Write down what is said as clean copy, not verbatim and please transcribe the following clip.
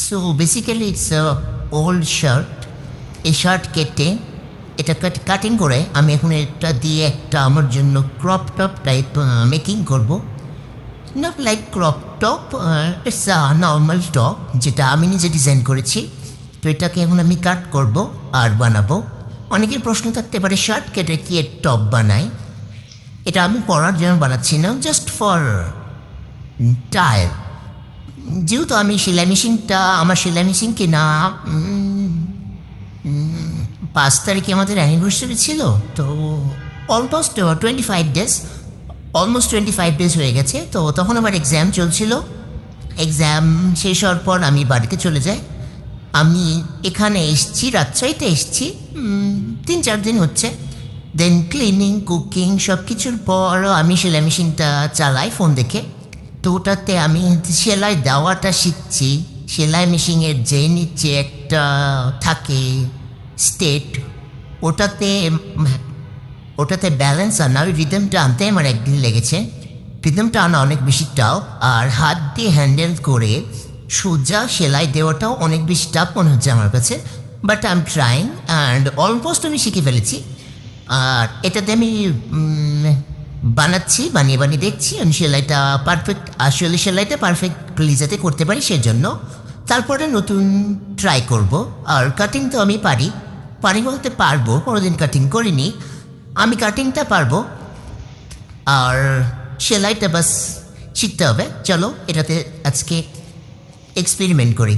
So basically it's old shirt. এই shirt কেটে এটা কাটিং করে আমি এখন এটা দিয়ে একটা আমার জন্য ক্রপ টপ টাইপ মেকিং করব। Not like crop top, it's normal top যেটা আমি নিজে ডিজাইন করেছি। তো এটাকে এখন আমি কাট করব আর বানাবো। অনেকের প্রশ্ন থাকতে পারে শার্ট কেটে কি টপ বানায়। এটা আমি পরার জন্য বানাচ্ছি না, জাস্ট ফর টায়ার। যেহেতু আমি আমার সেলাই মেশিন কিনা 5 তারিখে আমাদের অ্যানিভার্সারি ছিল, তো অলমোস্ট 25 ডেজ হয়ে গেছে। তো তখন আমার এক্সাম চলছিল। এক্সাম শেষ হওয়ার পর আমি বাড়িতে চলে যাই। আমি এখানে এসছি, রাজশাহীতে এসছি 3-4 দিন হচ্ছে। দেন ক্লিনিং, কুকিং সব কিছুর পর আমি সেলাই মেশিনটা চালাই ফোন দেখে। তো ওটাতে আমি সেলাই দেওয়াটা শিখছি। সেলাই মেশিনের যে নিচে একটা থাকে স্টেট, ওটাতে ব্যালেন্স আনা, ওই রিদমটা আনতে আমার একদিন লেগেছে। রিদমটা আনা অনেক বেশি টাফ, আর হাত দিয়ে হ্যান্ডেল করে সোজা সেলাই দেওয়াটাও অনেক বেশি টাফ মনে হচ্ছে আমার কাছে। But I am trying and almost আমি শিখে ফেলেছি। আর এটাতে আমি বানিয়ে দেখছি আমি সেলাইটা পারফেক্ট, আসলে সেলাইটা পারফেক্টলি যাতে করতে পারি সেজন্য। তারপরে নতুন ট্রাই করব। আর কাটিং তো আমি পারি বলতে পারবো, কোনোদিন কাটিং করিনি। আমি কাটিংটা পারবো, আর সেলাইটা বাস শিখতে হবে। চলো এটাতে আজকে এক্সপেরিমেন্ট করি।